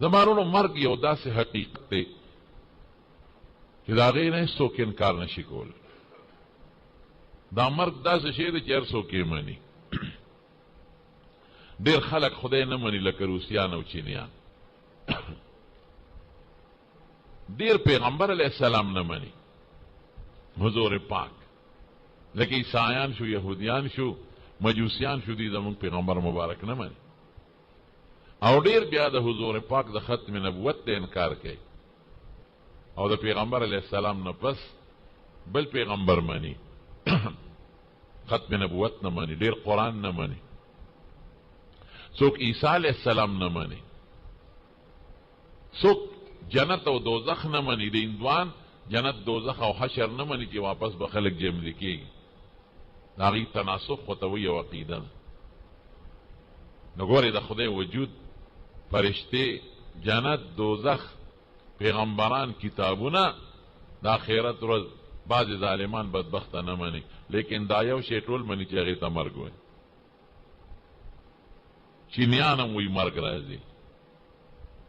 زمانونو مرګ یو داسې حقیقت دی چې د هغې نه هېڅوک انکار نشي کول. دا مرګ داسې شی دی چې هر څوک یې مني. ډېر خلک خدای نه مني لکه روسیان او چینیان. ډېر پیغمبر علیه السلام نه مني، حضور پاک، لکه عیسایان شو، یهودیان شو، مجوسیان شو، دی زمونږ پیغمبر مبارک نه مني. او ډېر بیا د حضور پاک د ختم نبوت ته انکار کوي او د پیغمبر علیه السلام نه پس بل پیغمبر مني. ختم نبوت نه مني، ډېر قرآن نه مني. څوک عیسی علیه السلام نه مني، څوک جنت او دوزخ نه مني. د هندوان جنت دوزخ او حشر نه مني چې واپس به خلک جمع کېږي. د هغې تناسخ خو ته وایي او عقیده ده. نو ګورې د خدای وجود، فرشتې، جنت، دوزخ، پیغمبران، کتابونه، د آخرت ورځ بعضې ظالمان بدبخته نه مني، لیکن دا یو شی ټول مني چې هغې ته مرګ وایي. چینیان هم وایي مرګ راځي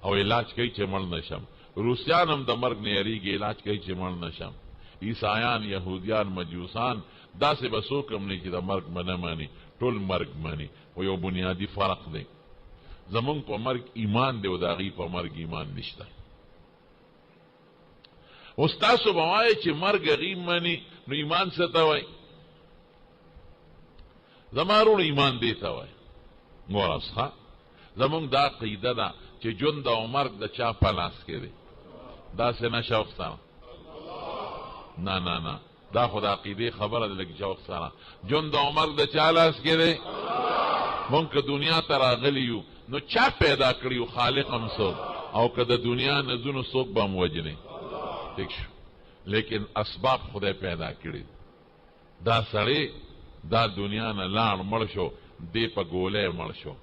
او علاج کوي چې مړ نشم. روسیان هم د مرګ نه یریږي، علاج کوي چې مړ نشم. عیسایان، یهودیان، مجوسان داسې به څوک هم نه چې د مرګ به نه مني، ټول مرګ مني. خو یو بنیادي فرق دی، زمونږ په مرګ ایمان دی او د هغې په مرګ ایمان نشته. اوس تاسو به وایئ چې مرګ هغې مني، نو ایمان څه ته وایي؟ زما وروڼو ایمان دې ته وایي. ګوره ښه، زمونږ دا عقیده ده چې ژوند او مرګ د چا په لاس کې دی. داسې نه شوق سره، نه نه نه، دا خو د عقیدې خبره ده. لږ شوق سره، ژوند او مرګ د چا لاس کې دی؟ مونږ که دنیا ته راغلي یو نو چا پیدا کړي؟ خالق هم څوک، او که د دنیا نه ځو نو څوک به هم وجني. ٹھیک شو، لیکن اسباب خدای پیدا کړي. دا سړی دا دنیا نه لاړ، مړ شو، دی په ګولۍ مړ شو،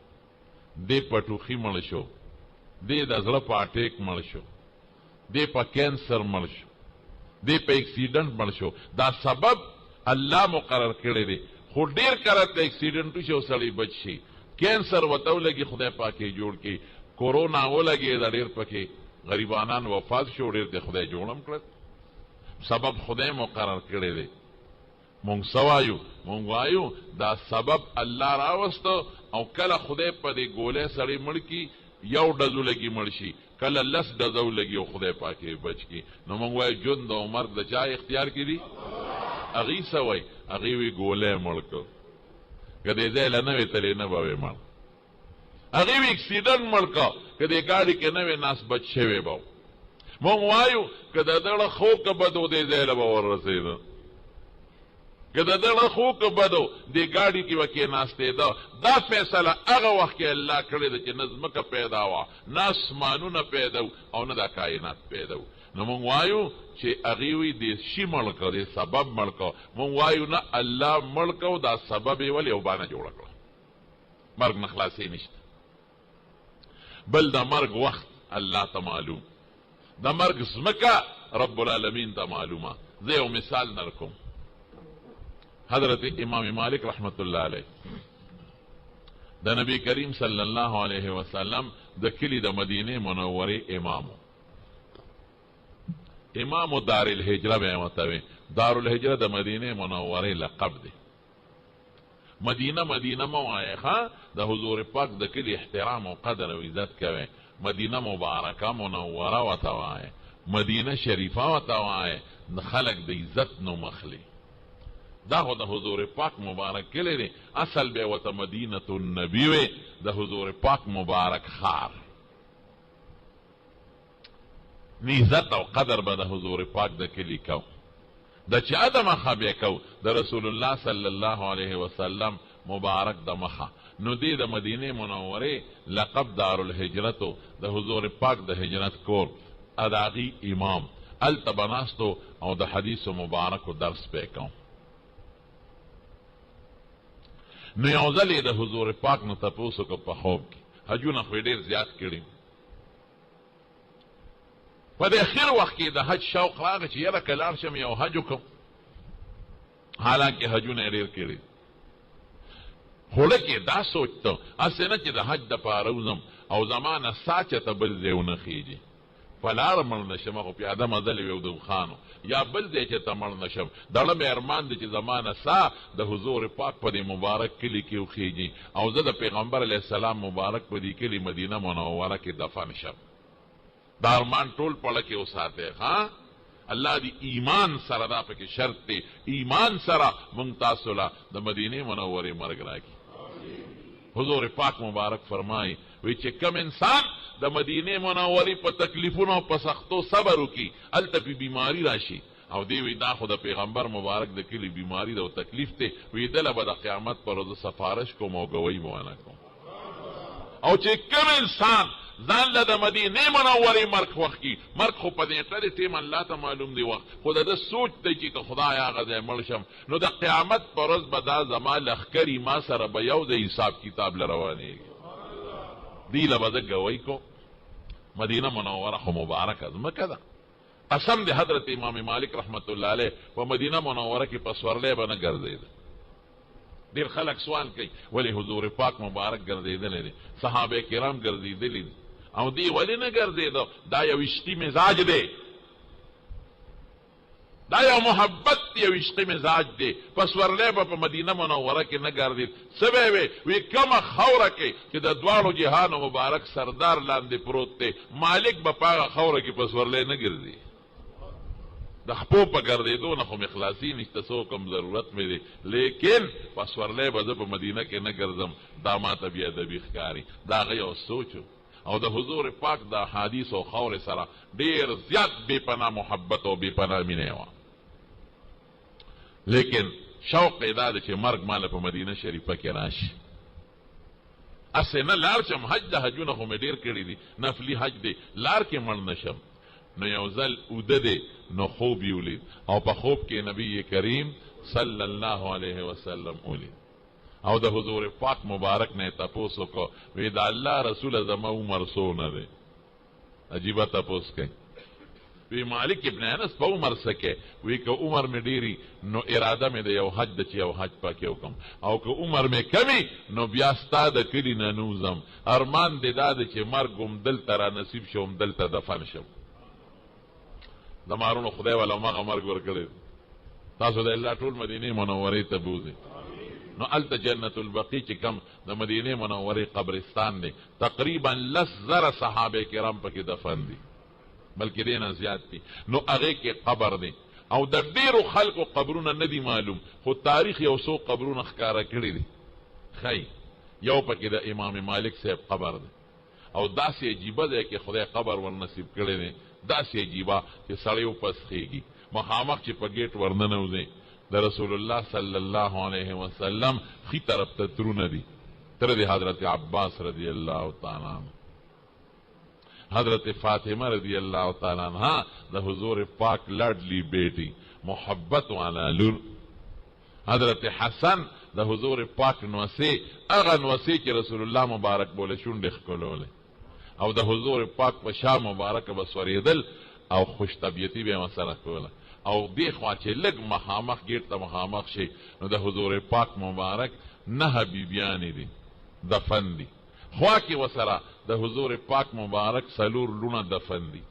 دی په ټوخي مړ شو، دی د زړه په اټیک مړ شو، دی په کینسر مړ شو، دی په اکسیډنټ مړ شو. دا سبب الله مقرر کړی دی. خو ډېر کله د اکسیډنټ شي او سړی بچ شي. کینسر ورته ولګي، خدای پاک یې جوړ کړي. کورونا ولګېده، ډېر پکې غریبانان وفات شو، ډېر د خدای جوړم کړل. سبب خدای مقرر کړی دی. مونږ څه وایو؟ مونږ وایو دا سبب الله راوسته، او کله خدای په دې ګولۍ سړی مړ کي، یو ډزو لګي مړ شي، کله لس ډزو لګي او خدای پاک یې بچ کي. نو مونږ وایو ژوند او مرګ د چا اختیار کې دي؟ هغې څه وایي؟ هغې وایي ګولۍ مړ کړ، که دې ځای له نه وې تلې نه به وې مړ. هغې وایي اکسیډنټ مړ کړ، که دې ګاډي کې نه وې ناس بچ شوی به. مونږ وایو که د دړه خو که بد و دې ځای له به وررسېده، که د دړه خو که بد و دې ګاډي کې به کېناستېده. دا فیصله هغه وخت کې الله کړې ده چې نه ځمکه پیدا وه، نه اسمانونه پیدا و، او نه دا کائنات پیدا و. نو مونږ وایو چې هغې وایي دې شي مړ کړه، دې سبب مړ کړه. مونږ وایو نه، الله مړ کړه، دا سبب یې ولې یو بانه جوړه کړه. مرګ نه خلاصې نشته. بل د مرګ وخت الله ته معلوم، د مرګ ځمکه رب العالمین ته معلومه. زه یو مثال در کوم. حضرت امام مالک رحمت الله علیه د نبی کریم صلی الله علیه وسلم د کلی د مدینه منورې امام دار الهجره به ورته وي. دار الهجره د مدینه منورې لقب دی. مدینه مو وایي ښه، د حضور پاک د کلي احترام او قدر او عزت کوي. مدینه مبارکه منوره ورته وایي، مدینه شریفه ورته وایي، خلک د عزت نوم اخلي. دا خو د حضور پاک مبارک کلی دی. اصل به ورته مدینه النبی وي، د حضور پاک مبارک ښار. عزت او قدر به د حضور پاک د کلی کو. د چا د مخه به کو؟ د رسول الله صلی الله علیه وسلم مبارک د مخه. نو دی د مدینه منورې لقب دار الهجرتو، د حضور پاک د هجرت کور، اداغي امام هلته به ناستو او د حدیث مبارکو درس به کوم. نو یو ځل یې د حضور پاک نه تپوس وکړ په خوب کې. حجونه خو یې ډېر زیات کړي. په د اخر وخت کې د حج شوق راغی چې یاره که لاړ شم یو حج وکړم. حالانکې حجونه یې ډېر کړي. خوله کې دا سوچ ته هسې نه چې د حج دپاره وځم او زما نه سا چېته بل ځای ونه خیږي په لاره مړ نه شم خو پیاده مزل وي او د خانو یا بل ځای چېته مړ نه شم دړه مې ارمان دی چې زما نه سا د حضور پاک په دې مبارک کلي کې وخیږي او زه د پیغمبر علیه السلام مبارک په دې کلي مدینه منوره کې دفن شم دا ارمان ټول پړه کې وساتئ ها الله دی ایمان سره دا پکې شرط دی ایمان سره مونږ تاسو له د مدینې منورې مرګ راکړي حضور پاک مبارک فرمایي وی چې کم انسان د مدینې منورې په تکلیفونو او په سختو صبر وکړي هلته پې بیماري راشي او دی وی دا خو د پیغمبر مبارک د کلي بیماري ده او تکلیف دی وی دله به د قیامت پر ورځ سفارش کوم او ګوی به ونه کوم او چې کم انسان ځان له د مدینې منورې مرګ خوښ کړي مرګ خو په دې ټرې ټیم الله ته معلوم دی وخت خو د ده سوچ دی چې که خدای هغه ځای مړ شم نو د قیامت په ورځ به دا زما لښکري ما سره به یو د حساب کتاب له روانېږي دی له به زه ګوی کو مدینه منوره خو مبارکه ځمکه ده قسم د حضرت امام مالک رحمت الله علیه په مدینه منوره کې په سورلی به نه ګرځېده ډېر خلک سوال کوي ولې حضور پاک مبارک ګرځېدلی دی صحابه کرام ګرځېدلی دي او دی ولې نه ګرځېده دا یو عشقي مزاج دی دا یو محبت یو عشقي مزاج دی په سورلی به په مدینه منوره کې نه ګرځېد څه به یې وی کومه خاوره کې چې د دواړو جهانو مبارک سردار لاندې پروت دی مالک به په هغه خاوره کې په سورلی نه ګرځي د خپو په ګرځېدو نه خو مې خلاصي نشته څه کوم ضرورت مې دی لیکن په سورلی به زه په مدینه کې نه ګرځم دا ماته بې ادبي ښکاري د هغه یو سوچ او د حضور پاک د احادیث او خاورې سره ډېر زیات بې پناه محبت او بې پناه مینه وه لیکن شوق یې دا دی چې مرګ ماله په مدینه شریفه کې راشي اسې نه لاړ شم حج د حجونه خو مې ډېر کړي دي نفلي حج دی لار کې مړ نه شم نو یو ځل اوده دی نو خوب یې ولید او په خوب کې نبی کریم صلی الله علیه وسلم ولید او د حضور پاک مبارک نه تپوس وکړو وی د الله رسول زما عمر څونه دی عجیبه تپوس کوي وی مالک ابن انس په عمر څه کې وی که عمر مې ډېري نو اراده مې د یو حج ده چې یو حج پکې وکړم او که عمر مې کمی نو بیا ستا د کلي نه نوځم ارمان دې دا دی چې مرګ هم دلته را نصیب شم دلته دفن شم د مارونو خدای والا ماغه مرګ ورکړی تاسو د الله ټول مدینې منورې ته بوځئ نو هلته جنت البقیع چې کم د مدینې منورې قبرستان دی تقریبا 10,000 صحابه کرام پکې دفن دي بلکې دې نه زیات دي نو هغې کې قبر دی او د ډېرو خلکو قبرونه نه دي معلوم خو تاریخ یو څو قبرونه ښکاره کړي دي ښایي یو پکې د امام مالک صاحب قبر دی او داسې عجیبه دی کې خدای قبر ور نصیب کړی دی داسې عجیبه چې سړی وپسخېږي مخامخ چې په ګیټ ورننوځې د رسول الله صلی الله علیه وسلم خي طرف ته ترونه دي تر د حضرت عباس رضی الله تعالی عنہ حضرت فاطمه رضی الله تعالی عنها د حضور پاک لاډلی بیٹی محبت والا لور حضرت حسن د حضور پاک نوسی هغه نوسی چې رسول الله مبارک بوله شونډې ښکلولې او د حضور پاک په شا مبارکه به سورېدل او خوش طبیعتي به یې ورسره کوله او دې خوا چې لږ مخامخ ګیټ ته مخامخ شي نو د حضور پاک مبارک 9 بیبیانې دي دفن دي خوا کې ورسره د حضور پاک مبارک 4 لونه دفن دي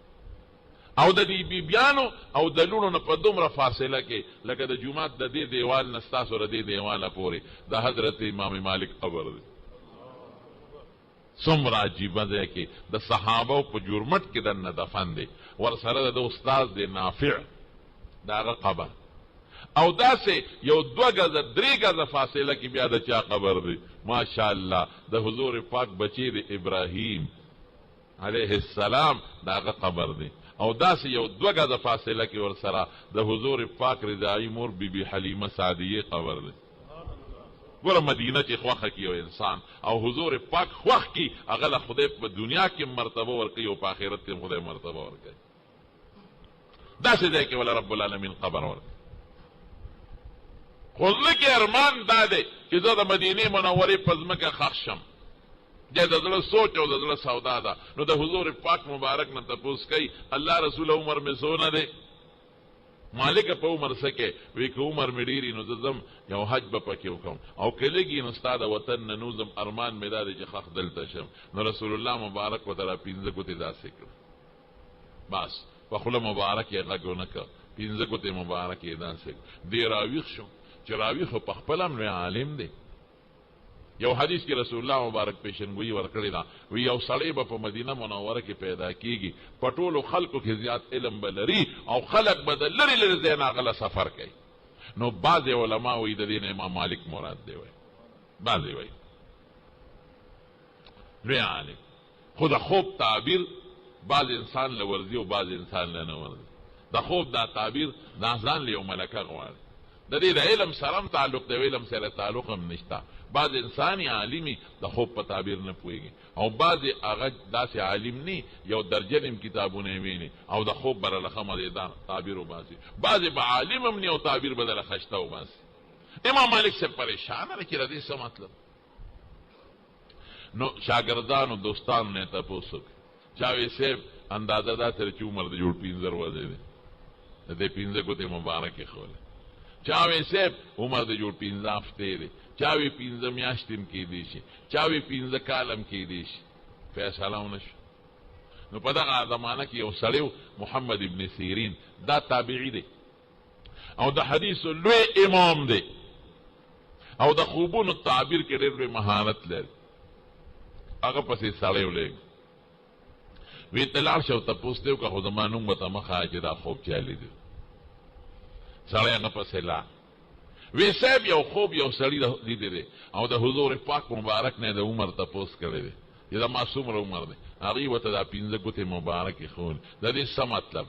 او د دې بیبیانو او د لونو نه په دومره فاصله کې لکه د جومات د دې دیوال نه ستاسو د دې دیواله پورې د حضرت امام مالک قبر دی څومره عجیبه دی کې د صحابو په جرمټ کې دننه دفن دی ورسره د استاد دی نافع د هغه قبر او داسې یو 2 ګزه 3 ګزه فاصله کې بیا د چا قبر دی ماشاءالله د حضور پاک بچی د ابراهیم علیه السلام د هغه قبر دی او داسې یو 2 ګزه فاصله کې ورسره د حضور پاک رضاعي مور بیبي حلیمه سعدیه قبر دی ګوره مدینه چې خوښه کي یو انسان او حضور پاک خوښ کي هغه له خدای په دنیا کې مرتبه ورکوي او په آخرت کې خدای مرتبه ورکوي داسې ځای کې ولا رب العالمین قبر ورکوي خو زړه کې ارمان دا دی چې زه د مدینې منورې په ځمکه ښخ شم د زړه سوچ او د زړه سودا ده نو د حضور پاک مبارک نه تپوس کوي الله رسول عمر مې څونه دی مالک په عمر څه کې وی که عمر مې ډېري نو زه ځم یو حج به پکې وکړم او که لږي نو ستا د وطن نه نوځم ارمان مې دا دی چې خخ دلته شم نو رسول الله مبارک ورته را پنځه ګوتې داسې کړ بس په خوله مبارک یې غږ ونه کړ پنځه ګوتې مبارک یې داسې کړ دی راویښ شو چې راویښ خو په خپله هم لوی عالم دی یو حدیث کې رسول الله مبارک پیشنګویي ورکړې ده وی یو سړی به په مدینه منوره کې پیدا کیږي په ټولو خلکو کې زیات علم به لري او خلک به د لرې لرې ځای نه هغه سفر کوي نو بعضې علما وایي د دې نه امام مالک مراد دی وایي بعضې وایي لوی عالم خو د خوب تعبیر بعض انسان له ورځي او بعض انسان له نه ورځي د خوب دا تعبیر دا ځان له یو ملکه غواړي د دې د علم سره هم تعلق دی علم سره تعلق هم نشته بعض انسان عالمي د خوب په تعبیر نه پوهېږي او بعض هغه داسې عالم نی یو درجن کتابونه ویني او د خوب بره لخه مدیدان تعبیر وباسي بعضې به عالم هم نی او تعبیر به دله خشته وباسي امام مالک صاحب پریشانه ده چې د دې څه مطلب نو شاګردانو دوستانو نه تپوس وکړي چا وی صاحب اندازه دا سره چې عمر د جوړ 15 ورځې دی د دې 15 ګوتې مبارکې ښولې چا وی صاحب عمر د جوړ 15 هفتې دی چا وی 15 میاشتې هم کېدی شي چا وی 15 کال هم کېدی شي فیصله ونه شو نو په دغه زمانه کې یو سړی محمد ابن سیرین دا تابعي دی او د حدیثو لوی امام دی او د خوبونو تعبیر کې ډېر لوی مهارت لري هغه پسې سړی ولېږ وی ته لاړ شه او تپوس دی وکړه خو زما نوم ورته مه ښایه چې دا خوب چا لیدی سړی هغه پسې لاړ وی صاحب یو خوب یو سړي لیدی دی او د حضور پاک مبارک نه د عمر تپوس کړی دی چې زما څومره عمر دی هغې ورته دا 15 ګوتې مبارکې ښولې د دې څه مطلب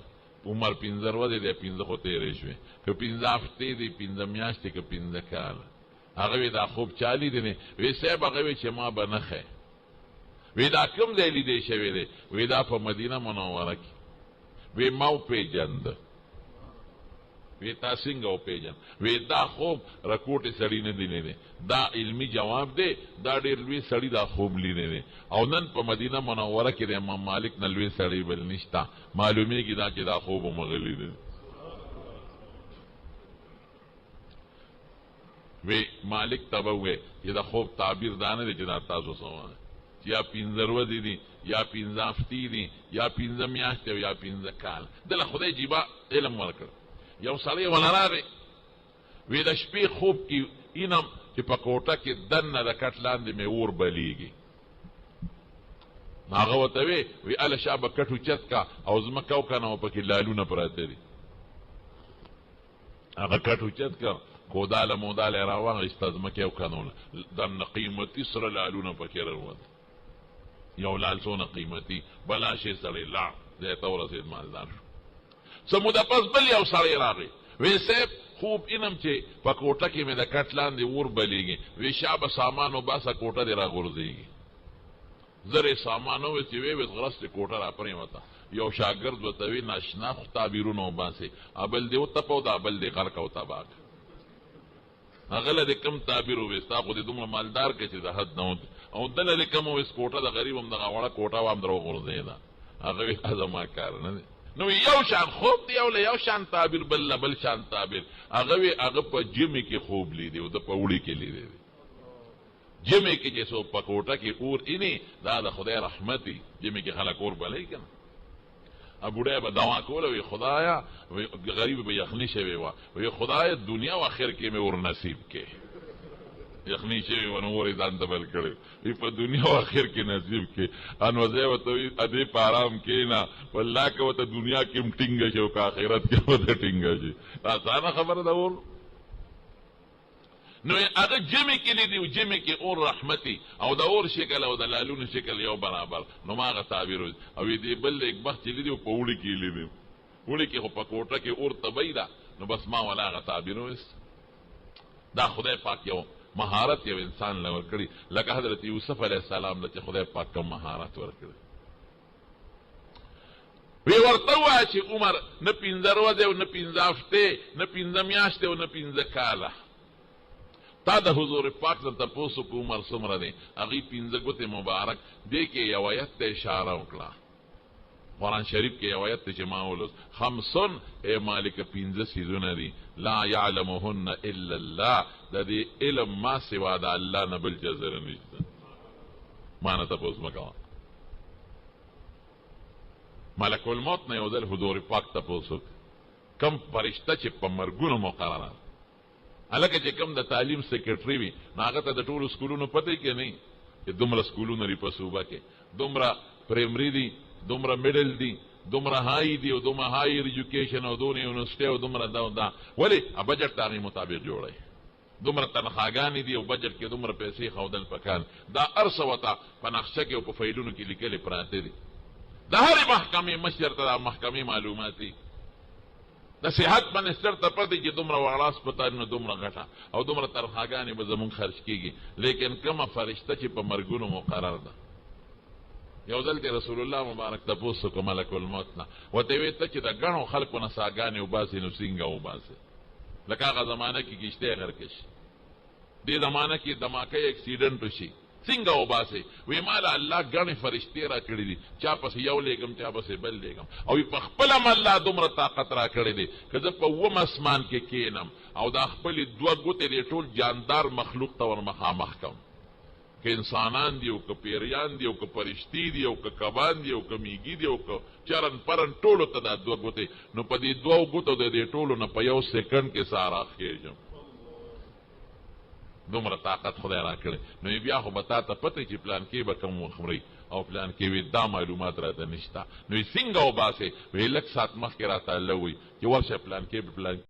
عمر 15 ورځې دی 15 خو تېرې شوې که 15 هفتې دی 15 میاشتې که 15 کاله هغه وی دا خوب چا لیدی دی وی صاحب هغه وی چې ما به نه ښیې وی دا کوم ځای لیدی شوی دی وی دا په مدینه منوره کې وی ما وپېژنده وی تا څنګه وپېژن وی دا خوب رکوټې سړي نه دی لیدی دا علمي جواب دی دا ډېر لوی سړي دا خوب لیدی دی او نن په مدینه منوره کې د امام مالک نه لوی سړی بل نشته معلومیږي دا چې دا خوب هم هغه لیدی وی مالک ته به ووایې چې د خوب تعبیر دا نه دی چې دا تاسو څه وایئ یا 15 ورځې دي یا 15 هفتې دي یا 15 میاشتې او یا 15 کال دله خدای جیبه علم ورکړ یو سړی ونه راغی وی د شپې خوب کې اینم چې په کوټه کې دننه د کټ لاندې مې اور بلیږي هغه ورته وی اله شا به کټ اوچت کا او ځمکه وکنه او پکې لالونه پراته دي هغه کټ اوچت کا کوداله موداله راواغېسته ځمکې وکنونه دننه قیمتي سره لالونه پکې راووت یو لال څونه قیمتي بلا شی سړی لاړ ځای ته ورسېد مالدار شو څه موده پس بل یو سړی راغی وی صاحب خوب اینم چې په کوټه کې مې د کټ لاندې اور بلیږي وی شا به سامان وباسه کوټه دې راغورځېږي زر سامان وویست چې ویې ویست غرستې کوټه را پرېوته یو شاګرد ورته وی ناشنا خو تعبیرونه وباسې ابل دې وتپه او د ابل دې غرقه او تباه کړه هغه له دې کم تعبیر وویست تا خو دې دومره مالدار کړې چې د حد نه او دله دې کم وویست کوټه د غریب هم دغه وړه کوټه وه هم در وغورځېده هغه وی دا زما کار نه دی نو یو شان خوب دی او له یو شان تعبیر بل له بل شان تعبیر هغه وی هغه په جمعې کې خوب لیدی او د په وړي کې لیدی دی جمعې کې چې څوک په کوټه کې اور اینی دا د خدای رحمت دی جمعې کې خلک اور بلی که نه بوډۍ به دوا کوله وی خدایا غریب به یخني شوې وه وی خدایا دنیا و آخر کې مې ور نصیب کې یخني شوې وه نو اور یې ځان ته بل کړی وی په دنیا و آخر کې نصیب کې نو ځای ورته وي ادې په ارام کښېنه والله که ورته دنیا کې هم ټینګه شي او که آخرت کې ورته ټینګه شي اسانه خبره ده اور نو هغه جمع کې لیدي او جمع کې اور رحمتي او د اور شکل او د لالونو شکل یو برابر نو ما هغه تعبیر او دې بل یک وخت چې لیدي په وړي کې لیدي وړي کې خو په کوټه کې اور طبیعي ده نو بس ما ولا هغه تعبیر وست دا خدای پاک یو مهارت یو انسان له ورکړي لکه حضرت یوسف علیه السلام له خدای پاک کوم مهارت ورکړي وی ورته ووایه چې عمر نه 15 ورځې او نه 15 هفتې نه 15 میاشتې او نه 15 کاله تا د حضور پاک نه تپوس وکړو عمر څومره دی هغې 15 ګوتې مبارک دې کې یو ایت ته اشاره وکړه قرآن شریف کې یو آیت چې ما ولوست، خمسن ای مالک پنځه څیزونه دي لا یعلمهن الا الله، د دې علم ما سوا د الله نه بل چا سره نشته. ما نه تپوس مه کوه. ملک الموت نه یو ځل حضور پاک تپوس وکړه کم فرشته چې په مرګونو مقرره هلکه چې کم د تعلیم سیکرټري وي نو هغه ته د ټولو سکولونو پته کې نه چې دومره سکولونه لري په صوبه کې، دومره پرایمري دي، دومره میډل دي، دومره هائی دي او دومره هایر ایجوکیشن او دومره یونیورسټي او دومره دا ولې بجټ د هغې مطابق جوړی، دومره تنخواګانې دي او بجټ کې دومره پیسې ښودل پکار، دا هر څه ورته په نقشه کې او په فایلونو کې لیکلې پراته دي. د هرې محکمې مشر ته د محکمې معلومات دي، د صحت منسټر ته پته چې دومره واړه هسپتالونه دومره ګټه او دومره تنخواګانې به زمونږ خرچ کېږي، لیکن کومه فرشته چې په مرګونو مقرر ده. یو ځل کې رسول الله مبارک تپوس وکړه ملک الموت نه، ورته یې ویل ته چې د ګڼو خلکو نه ساګانې وباسې نو څنګه وباسې؟ لکه هغه زمانه کې کشتۍ غرقې شي، دې زمانه کې دماکۍ اکسیډنټ وشي، څنګه وباسې؟ وی ما له الله ګڼې فرشتې را کړي دي، چا پسې یو لیږم چا پسې بل لیږم، او په خپله م الله دومره طاقت را کړی دی که زه په اووم اسمان کې کښېنم او دا خپلې دوه ګوتې دې ټول جاندار مخلوق ته ور مخامخ کړم، که انسانان دي او که پیریان دي او که فرشتي دي او که کبان دي او که میږي دي او که چرن پرن ټولو ته دا دوه ګوتې، نو په دې دوو ګوتو د دې ټولو نه په یو سیکنډ کې ساه راخېږم. دومره طاقت خدای را کړی. نو بیا خو به تا ته پته چې پلان کې به کوم وخورئ او پلان کې وي دا معلومات راته نشته. نو څنګه وباسې؟ وی لږ ساعت مخکې راته الله وایي چې ورشه پلان کې به پلان